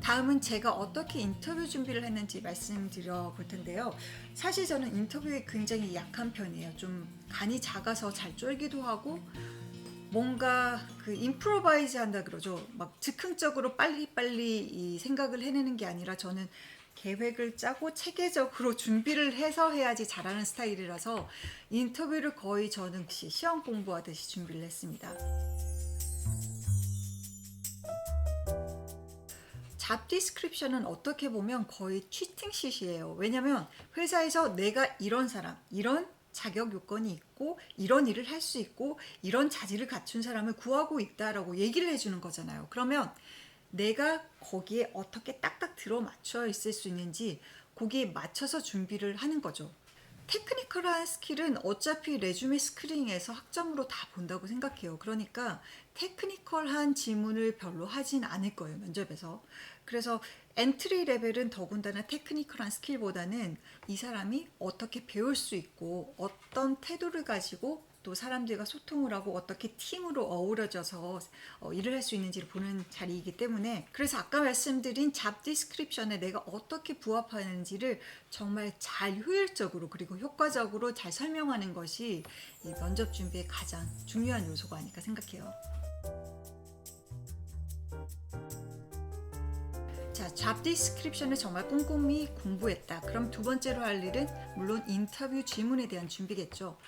다음은 제가 어떻게 인터뷰 준비를 했는지 말씀드려 볼 텐데요. 사실 저는 인터뷰에 굉장히 약한 편이에요. 좀 간이 작아서 잘 쫄기도 하고 뭔가 그 임프로바이즈 한다 그러죠. 막 즉흥적으로 빨리빨리 이 생각을 해내는 게 아니라 저는 계획을 짜고 체계적으로 준비를 해서 해야지 잘하는 스타일이라서 인터뷰를 거의 저는 시험 공부하듯이 준비를 했습니다. 잡 디스크립션은 어떻게 보면 거의 치팅sheet이에요. 왜냐면 회사에서 내가 이런 사람, 이런 자격 요건이 있고 이런 일을 할 수 있고 이런 자질을 갖춘 사람을 구하고 있다라고 얘기를 해주는 거잖아요. 그러면 내가 거기에 어떻게 딱딱 들어맞춰 있을 수 있는지 거기에 맞춰서 준비를 하는 거죠. 테크니컬한 스킬은 어차피 레주메 스크린에서 학점으로 다 본다고 생각해요. 그러니까 테크니컬한 지문을 별로 하진 않을 거예요, 면접에서. 그래서 엔트리 레벨은 더군다나 테크니컬한 스킬보다는 이 사람이 어떻게 배울 수 있고 어떤 태도를 가지고 또 사람들과 소통을 하고 어떻게 팀으로 어우러져서 일을 할 수 있는지를 보는 자리이기 때문에, 그래서 아까 말씀드린 잡 디스크립션에 내가 어떻게 부합하는지를 정말 잘 효율적으로 그리고 효과적으로 잘 설명하는 것이 이 면접 준비의 가장 중요한 요소가 아닐까 생각해요. 자, 잡 디스크립션을 정말 꼼꼼히 공부했다. 그럼 두 번째로 할 일은 물론 인터뷰 질문에 대한 준비겠죠.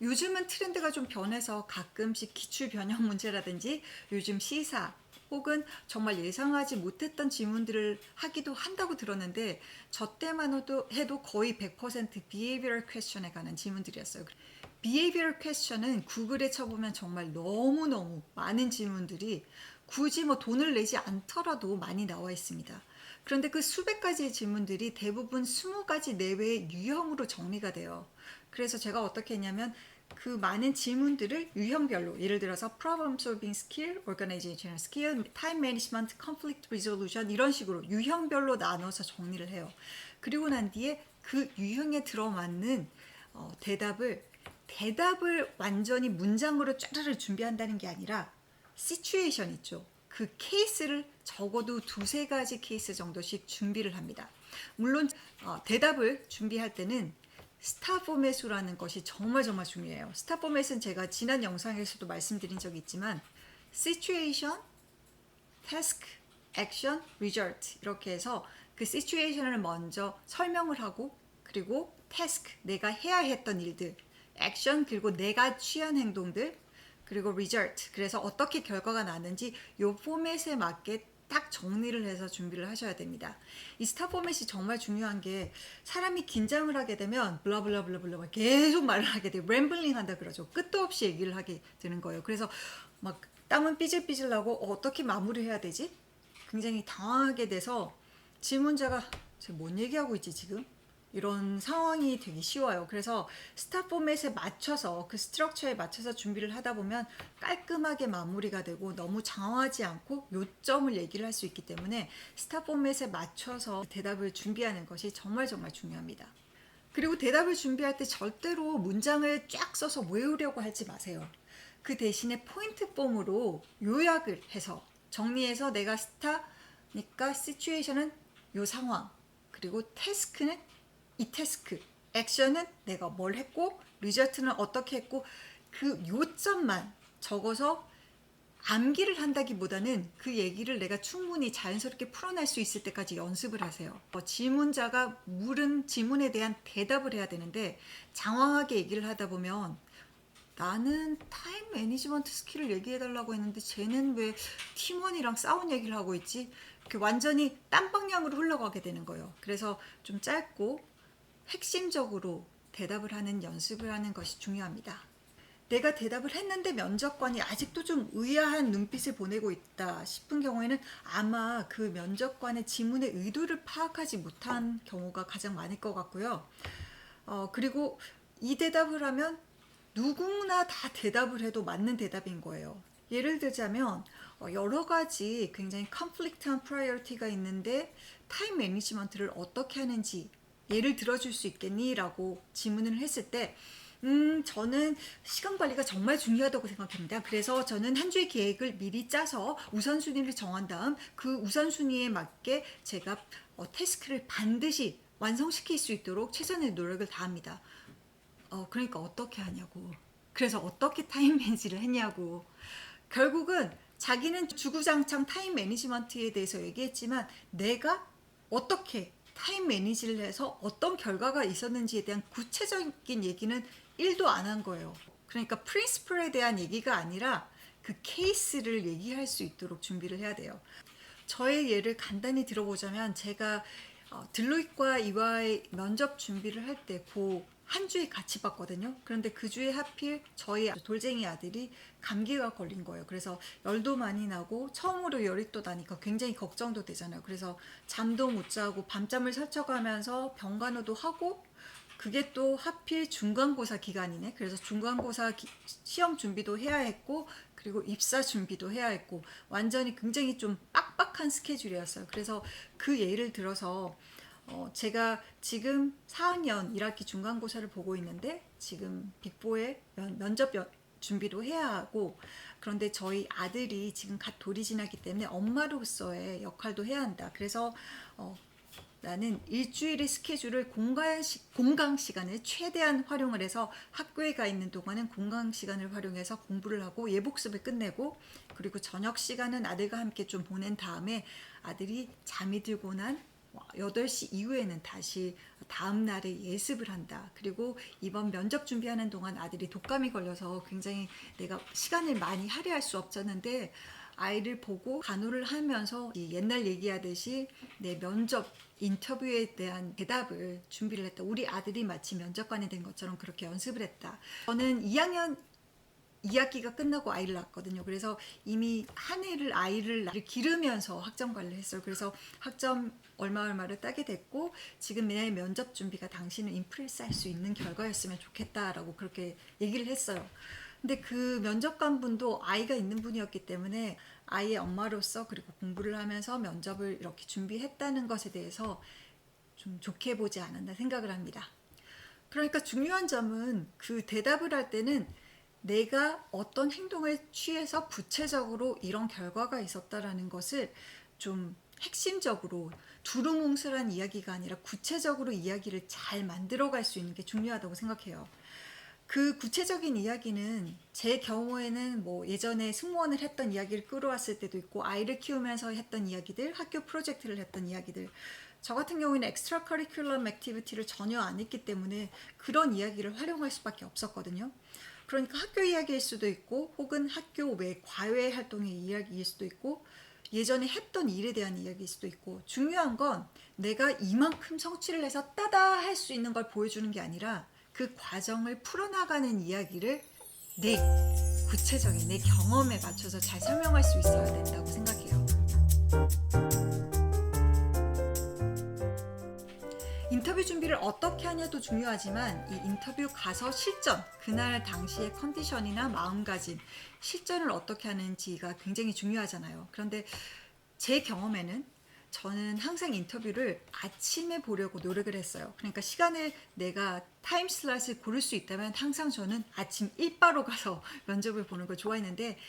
요즘은 트렌드가 좀 변해서 가끔씩 기출 변형 문제라든지 요즘 시사 혹은 정말 예상하지 못했던 질문들을 하기도 한다고 들었는데, 저 때만 해도 거의 100% behavioral question에 관한 질문들이었어요. behavioral question은 구글에 쳐보면 정말 너무너무 많은 질문들이 굳이 뭐 돈을 내지 않더라도 많이 나와 있습니다. 그런데 그 수백 가지의 질문들이 대부분 20가지 내외의 유형으로 정리가 돼요. 그래서 제가 어떻게 했냐면 그 많은 질문들을 유형별로, 예를 들어서 problem solving skill, organizational skill, time management, conflict resolution 이런 식으로 유형별로 나눠서 정리를 해요. 그리고 난 뒤에 그 유형에 들어맞는 대답을 완전히 문장으로 쫘르르 준비한다는 게 아니라 시츄에이션 있죠. 그 케이스를 적어도 두세 가지 케이스 정도씩 준비를 합니다. 물론 대답을 준비할 때는 스타 포맷이라는 것이 정말 중요해요. 스타 포맷은 제가 지난 영상에서도 말씀드린 적이 있지만 situation, task, action, result 이렇게 해서 그 situation을 먼저 설명을 하고, 그리고 task, 내가 해야 했던 일들, action, 그리고 내가 취한 행동들, 그리고 result, 그래서 어떻게 결과가 나는지 이 포맷에 맞게 딱 정리를 해서 준비를 하셔야 됩니다. 이 스타 포맷이 정말 중요한 게, 사람이 긴장을 하게 되면 블라블라블라블라 계속 말을 하게 돼요. 램블링 한다 그러죠. 끝도 없이 얘기를 하게 되는 거예요. 그래서 막 땀은 삐질삐질 나고 어떻게 마무리해야 되지? 굉장히 당황하게 돼서 질문자가 제가 뭔 얘기하고 있지 지금? 이런 상황이 되기 쉬워요. 그래서 스타 포맷에 맞춰서, 그 스트럭처에 맞춰서 준비를 하다 보면 깔끔하게 마무리가 되고 너무 장황하지 않고 요점을 얘기를 할 수 있기 때문에 스타 포맷에 맞춰서 대답을 준비하는 것이 정말 중요합니다. 그리고 대답을 준비할 때 절대로 문장을 쫙 써서 외우려고 하지 마세요. 그 대신에 포인트 폼으로 요약을 해서 정리해서, 내가 스타니까 시츄에이션은 요 상황, 그리고 태스크는 이 태스크, 액션은 내가 뭘 했고, 리저트는 어떻게 했고, 그 요점만 적어서 암기를 한다기보다는 그 얘기를 내가 충분히 자연스럽게 풀어낼 수 있을 때까지 연습을 하세요. 질문자가 물은 질문에 대한 대답을 해야 되는데 장황하게 얘기를 하다 보면, 나는 타임 매니지먼트 스킬을 얘기해달라고 했는데 쟤는 왜 팀원이랑 싸운 얘기를 하고 있지? 이렇게 완전히 딴 방향으로 흘러가게 되는 거예요. 그래서 좀 짧고 핵심적으로 대답을 하는 연습을 하는 것이 중요합니다. 내가 대답을 했는데 면접관이 아직도 좀 의아한 눈빛을 보내고 있다 싶은 경우에는 아마 그 면접관의 질문의 의도를 파악하지 못한 경우가 가장 많을 것 같고요. 그리고 이 대답을 하면 누구나 다 대답을 해도 맞는 대답인 거예요. 예를 들자면 여러 가지 굉장히 컨플릭트한 프라이어리티가 있는데 타임 매니지먼트를 어떻게 하는지 예를 들어줄 수 있겠니? 라고 질문을 했을 때 저는 시간 관리가 정말 중요하다고 생각합니다. 그래서 저는 한 주의 계획을 미리 짜서 우선순위를 정한 다음 그 우선순위에 맞게 제가 태스크를 반드시 완성시킬 수 있도록 최선의 노력을 다합니다. 그러니까 어떻게 하냐고. 그래서 어떻게 타임 매니지를 했냐고. 결국은 자기는 주구장창 타임 매니지먼트에 대해서 얘기했지만 내가 어떻게 타임 매니지를 해서 어떤 결과가 있었는지에 대한 구체적인 얘기는 1도 안 한 거예요. 그러니까 프린시플에 대한 얘기가 아니라 그 케이스를 얘기할 수 있도록 준비를 해야 돼요. 저의 예를 간단히 들어보자면 제가 들로이과 이와의 면접 준비를 할 때 그 한 주에 같이 봤거든요. 그런데 그 주에 하필 저희 돌쟁이 아들이 감기가 걸린 거예요. 그래서 열도 많이 나고 처음으로 열이 또 나니까 굉장히 걱정도 되잖아요. 그래서 잠도 못 자고 밤잠을 설쳐가면서 병간호도 하고 그게 또 하필 중간고사 기간이네. 그래서 중간고사 시험 준비도 해야 했고 그리고 입사 준비도 해야 했고 완전히 굉장히 좀 빡빡한 스케줄이었어요. 그래서 그 예를 들어서 제가 지금 4학년 1학기 중간고사를 보고 있는데 지금 빅4의 면접 준비도 해야 하고 그런데 저희 아들이 지금 갓 돌이 지났기 때문에 엄마로서의 역할도 해야 한다. 그래서 나는 일주일의 스케줄을 공강 시간을 최대한 활용을 해서 학교에 가 있는 동안은 공강 시간을 활용해서 공부를 하고 예복습을 끝내고 그리고 저녁 시간은 아들과 함께 좀 보낸 다음에 아들이 잠이 들고 난 8시 이후에는 다시 다음 날에 예습을 한다. 그리고 이번 면접 준비하는 동안 아들이 독감이 걸려서 굉장히 내가 시간을 많이 할애할 수 없었는데 아이를 보고 간호를 하면서 옛날 얘기하듯이 내 면접 인터뷰에 대한 대답을 준비를 했다. 우리 아들이 마치 면접관이 된 것처럼 그렇게 연습을 했다. 저는 2학년 2학기가 끝나고 아이를 낳았거든요. 그래서 이미 한 해를 아이를 기르면서 학점 관리를 했어요. 그래서 학점 얼마를 따게 됐고 지금 내 면접 준비가 당신을 임프레스 할 수 있는 결과였으면 좋겠다라고 그렇게 얘기를 했어요. 근데 그 면접관 분도 아이가 있는 분이었기 때문에 아이의 엄마로서 그리고 공부를 하면서 면접을 이렇게 준비했다는 것에 대해서 좀 좋게 보지 않았나 생각을 합니다. 그러니까 중요한 점은 그 대답을 할 때는 내가 어떤 행동을 취해서 구체적으로 이런 결과가 있었다라는 것을 좀 핵심적으로 두루뭉술한 이야기가 아니라 구체적으로 이야기를 잘 만들어갈 수 있는 게 중요하다고 생각해요. 그 구체적인 이야기는 제 경우에는 뭐 예전에 승무원을 했던 이야기를 끌어왔을 때도 있고 아이를 키우면서 했던 이야기들, 학교 프로젝트를 했던 이야기들. 저 같은 경우에는 엑스트라 커리큘럼 액티비티를 전혀 안 했기 때문에 그런 이야기를 활용할 수밖에 없었거든요. 그러니까 학교 이야기일 수도 있고 혹은 학교 외 과외 활동의 이야기일 수도 있고 예전에 했던 일에 대한 이야기일 수도 있고 중요한 건 내가 이만큼 성취를 해서 따다 할 수 있는 걸 보여주는 게 아니라 그 과정을 풀어나가는 이야기를 내 구체적인 내 경험에 맞춰서 잘 설명할 수 있어야 된다고 생각해요. 인터뷰 준비를 어떻게 하냐도 중요하지만 이 인터뷰 가서 실전, 그날 당시의 컨디션이나 마음가짐, 실전을 어떻게 하는지가 굉장히 중요하잖아요. 그런데 제 경험에는 저는 항상 인터뷰를 아침에 보려고 노력을 했어요. 그러니까 시간을 내가 타임 슬롯을 고를 수 있다면 항상 저는 아침 일바로 가서 면접을 보는 걸 좋아했는데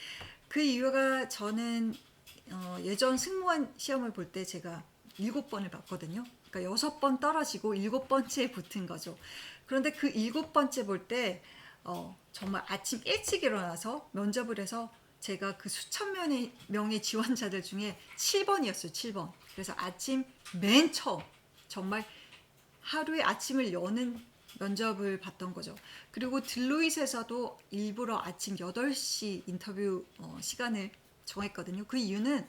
그 이유가 저는 예전 승무원 시험을 볼 때 제가 7번을 봤거든요. 그러니까 6번 떨어지고 7번째에 붙은 거죠. 그런데 그 7번째 볼 때 정말 아침 일찍 일어나서 면접을 해서 제가 그 수천 명의 지원자들 중에 7번이었어요. 7번. 그래서 아침 맨 처음 정말 하루에 아침을 여는 면접을 봤던 거죠. 그리고 들로잇에서도 일부러 아침 8시 인터뷰 시간을 정했거든요. 그 이유는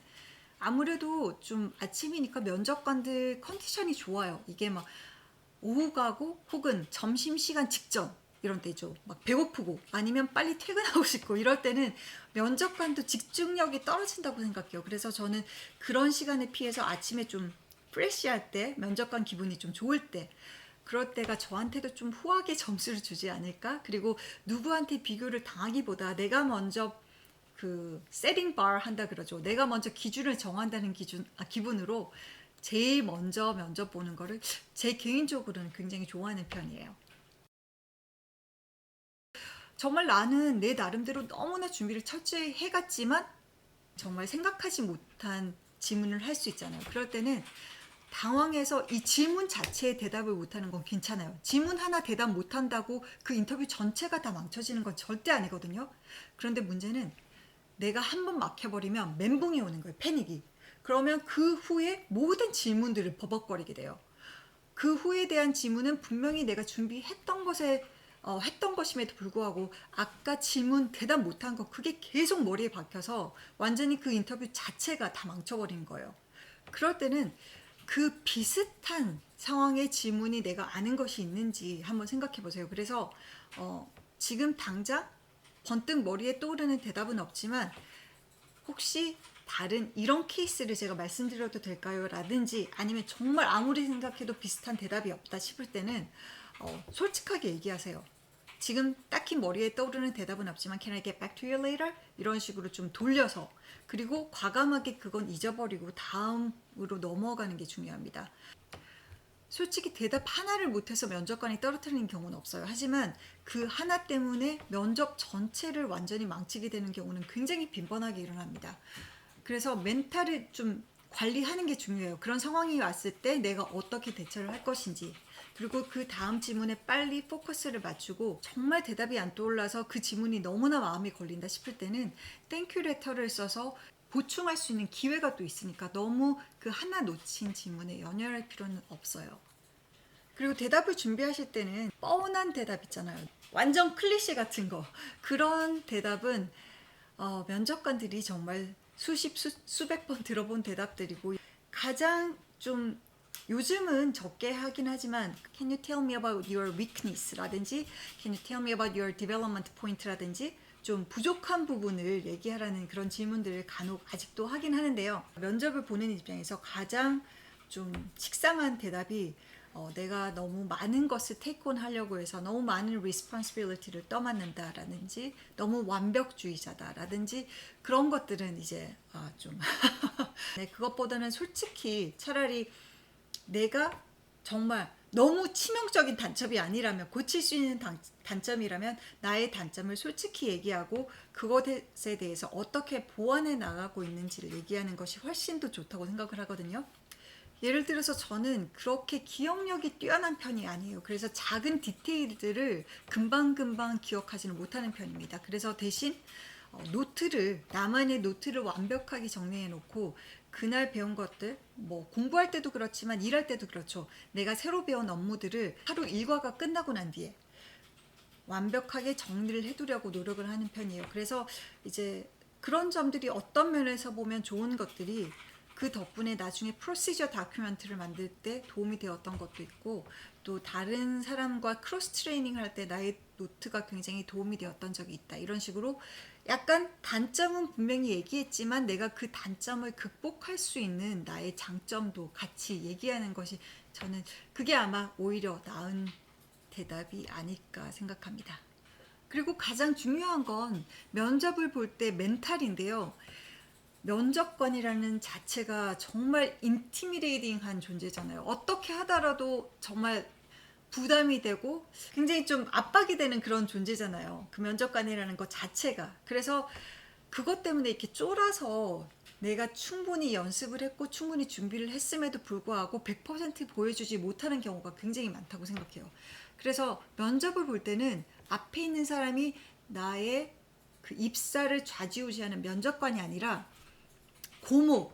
아무래도 좀 아침이니까 면접관들 컨디션이 좋아요. 이게 막 오후 가고 혹은 점심시간 직전 이런 때죠. 막 배고프고 아니면 빨리 퇴근하고 싶고 이럴 때는 면접관도 집중력이 떨어진다고 생각해요. 그래서 저는 그런 시간을 피해서 아침에 좀 프레시할 때 면접관 기분이 좀 좋을 때 그럴 때가 저한테도 좀 후하게 점수를 주지 않을까? 그리고 누구한테 비교를 당하기보다 내가 먼저 그 세팅 바 한다 그러죠. 내가 먼저 기준을 정한다는 기분으로 제일 먼저 면접 보는 거를 제 개인적으로는 굉장히 좋아하는 편이에요. 정말 나는 내 나름대로 너무나 준비를 철저히 해갔지만 정말 생각하지 못한 질문을 할 수 있잖아요. 그럴 때는 당황해서 이 질문 자체에 대답을 못하는 건 괜찮아요. 질문 하나 대답 못한다고 그 인터뷰 전체가 다 망쳐지는 건 절대 아니거든요. 그런데 문제는 내가 한번 막혀버리면 멘붕이 오는 거예요. 패닉이. 그러면 그 후에 모든 질문들을 버벅거리게 돼요. 그 후에 대한 질문은 분명히 내가 준비했던 것에 했던 것임에도 불구하고 아까 질문 대답 못한 거 그게 계속 머리에 박혀서 완전히 그 인터뷰 자체가 다 망쳐버린 거예요. 그럴 때는 그 비슷한 상황의 질문이 내가 아는 것이 있는지 한번 생각해 보세요. 그래서 지금 당장 번뜩 머리에 떠오르는 대답은 없지만 혹시 다른 이런 케이스를 제가 말씀드려도 될까요? 라든지 아니면 정말 아무리 생각해도 비슷한 대답이 없다 싶을 때는 솔직하게 얘기하세요. 지금 딱히 머리에 떠오르는 대답은 없지만 Can I get back to you later? 이런 식으로 좀 돌려서 그리고 과감하게 그건 잊어버리고 다음으로 넘어가는 게 중요합니다. 솔직히 대답 하나를 못해서 면접관이 떨어뜨리는 경우는 없어요. 하지만 그 하나 때문에 면접 전체를 완전히 망치게 되는 경우는 굉장히 빈번하게 일어납니다. 그래서 멘탈을 좀 관리하는 게 중요해요. 그런 상황이 왔을 때 내가 어떻게 대처를 할 것인지 그리고 그 다음 질문에 빨리 포커스를 맞추고 정말 대답이 안 떠올라서 그 질문이 너무나 마음이 걸린다 싶을 때는 땡큐 레터를 써서 보충할 수 있는 기회가 또 있으니까 너무 그 하나 놓친 질문에 연연할 필요는 없어요. 그리고 대답을 준비하실 때는 뻔한 대답 있잖아요. 완전 클리셰 같은 거. 그런 대답은 면접관들이 정말 수백 번 들어본 대답들이고 가장 좀 요즘은 적게 하긴 하지만 Can you tell me about your weakness? 라든지 Can you tell me about your development point? 라든지 좀 부족한 부분을 얘기하라는 그런 질문들을 간혹 아직도 하긴 하는데요. 면접을 보는 입장에서 가장 좀 식상한 대답이 내가 너무 많은 것을 take on 하려고 해서 너무 많은 responsibility를 떠맡는다라든지 너무 완벽주의자다라든지 그런 것들은 이제 좀 네, 그것보다는 솔직히 차라리 내가 정말 너무 치명적인 단점이 아니라면 고칠 수 있는 단점이라면 나의 단점을 솔직히 얘기하고 그것에 대해서 어떻게 보완해 나가고 있는지를 얘기하는 것이 훨씬 더 좋다고 생각을 하거든요. 예를 들어서 저는 그렇게 기억력이 뛰어난 편이 아니에요. 그래서 작은 디테일들을 금방금방 기억하지는 못하는 편입니다. 그래서 대신 나만의 노트를 완벽하게 정리해 놓고 그날 배운 것들, 뭐 공부할 때도 그렇지만 일할 때도 그렇죠. 내가 새로 배운 업무들을 하루 일과가 끝나고 난 뒤에 완벽하게 정리를 해두려고 노력을 하는 편이에요. 그래서 이제 그런 점들이 어떤 면에서 보면 좋은 것들이 그 덕분에 나중에 프로시저 다큐멘트를 만들 때 도움이 되었던 것도 있고 또 다른 사람과 크로스 트레이닝 할 때 나의 노트가 굉장히 도움이 되었던 적이 있다. 이런 식으로 약간 단점은 분명히 얘기했지만 내가 그 단점을 극복할 수 있는 나의 장점도 같이 얘기하는 것이 저는 그게 아마 오히려 나은 대답이 아닐까 생각합니다. 그리고 가장 중요한 건 면접을 볼 때 멘탈인데요. 면접관이라는 자체가 정말 인티미데이팅한 존재잖아요. 어떻게 하더라도 정말 부담이 되고 굉장히 좀 압박이 되는 그런 존재잖아요. 그 면접관이라는 것 자체가. 그래서 그것 때문에 이렇게 쫄아서 내가 충분히 연습을 했고 충분히 준비를 했음에도 불구하고 100% 보여주지 못하는 경우가 굉장히 많다고 생각해요. 그래서 면접을 볼 때는 앞에 있는 사람이 나의 그 입사를 좌지우지하는 면접관이 아니라 고모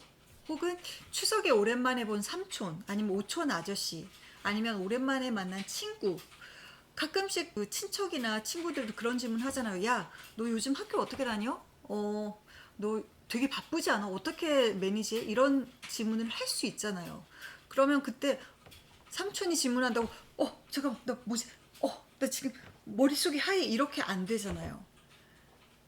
혹은 추석에 오랜만에 본 삼촌 아니면 오촌 아저씨 아니면 오랜만에 만난 친구 가끔씩 그 친척이나 친구들도 그런 질문 하잖아요. 야, 너 요즘 학교 어떻게 다녀? 너 되게 바쁘지 않아? 어떻게 매니지해? 이런 질문을 할 수 있잖아요. 그러면 그때 삼촌이 질문한다고 잠깐만 나 뭐지? 나 지금 머릿속이 하얘 이렇게 안 되잖아요.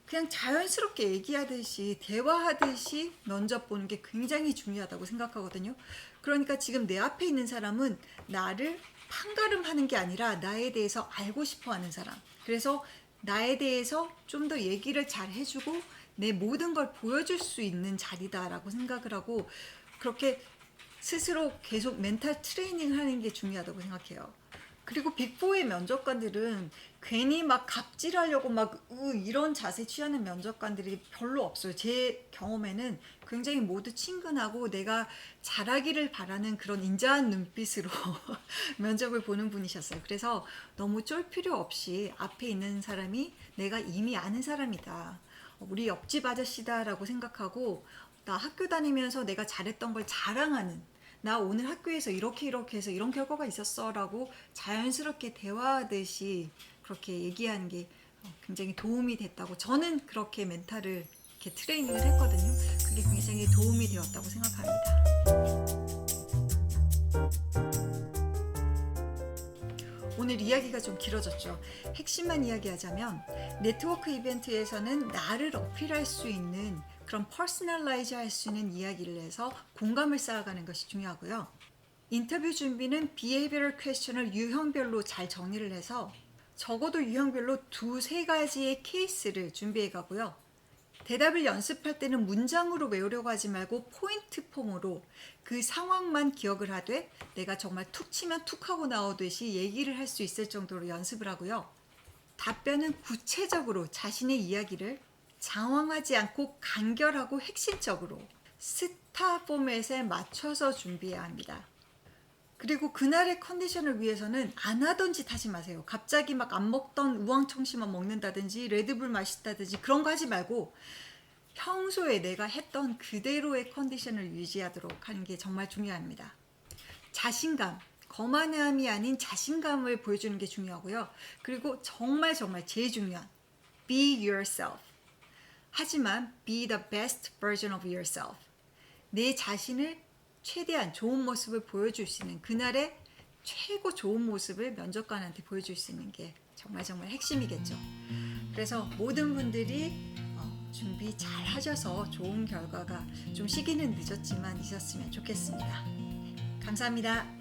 그냥 자연스럽게 얘기하듯이 대화하듯이 면접 보는 게 굉장히 중요하다고 생각하거든요. 그러니까 지금 내 앞에 있는 사람은 나를 판가름하는 게 아니라 나에 대해서 알고 싶어 하는 사람. 그래서 나에 대해서 좀 더 얘기를 잘 해주고 내 모든 걸 보여줄 수 있는 자리다라고 생각을 하고 그렇게 스스로 계속 멘탈 트레이닝 하는 게 중요하다고 생각해요. 그리고 빅4의 면접관들은 괜히 막 갑질하려고 막 이런 자세 취하는 면접관들이 별로 없어요. 제 경험에는 굉장히 모두 친근하고 내가 잘하기를 바라는 그런 인자한 눈빛으로 면접을 보는 분이셨어요. 그래서 너무 쫄 필요 없이 앞에 있는 사람이 내가 이미 아는 사람이다. 우리 옆집 아저씨다라고 생각하고 나 학교 다니면서 내가 잘했던 걸 자랑하는, 나 오늘 학교에서 이렇게 해서 이런 결과가 있었어 라고 자연스럽게 대화하듯이 그렇게 얘기하는 게 굉장히 도움이 됐다고, 저는 그렇게 멘탈을 이렇게 트레이닝을 했거든요. 그게 굉장히 도움이 되었다고 생각합니다. 오늘 이야기가 좀 길어졌죠. 핵심만 이야기하자면 네트워크 이벤트에서는 나를 어필할 수 있는 그런 퍼스널라이즈 할 수 있는 이야기를 해서 공감을 쌓아가는 것이 중요하고요. 인터뷰 준비는 비헤이비어럴 퀘스천을 유형별로 잘 정리를 해서 적어도 유형별로 2-3가지의 케이스를 준비해 가고요. 대답을 연습할 때는 문장으로 외우려고 하지 말고 포인트 폼으로 그 상황만 기억을 하되 내가 정말 툭 치면 툭 하고 나오듯이 얘기를 할 수 있을 정도로 연습을 하고요. 답변은 구체적으로 자신의 이야기를 장황하지 않고 간결하고 핵심적으로 스타 포맷에 맞춰서 준비해야 합니다. 그리고 그날의 컨디션을 위해서는 안 하던 짓 하지 마세요. 갑자기 막 안 먹던 우황청심만 먹는다든지 레드불 마신다든지 그런 거 하지 말고 평소에 내가 했던 그대로의 컨디션을 유지하도록 하는 게 정말 중요합니다. 자신감, 거만함이 아닌 자신감을 보여주는 게 중요하고요. 그리고 정말 제일 중요한 be yourself. 하지만 be the best version of yourself. 내 자신을 최대한 좋은 모습을 보여줄 수 있는, 그날의 최고 좋은 모습을 면접관한테 보여줄 수 있는 게 정말 핵심이겠죠. 그래서 모든 분들이 준비 잘 하셔서 좋은 결과가 좀 시기는 늦었지만 있었으면 좋겠습니다. 감사합니다.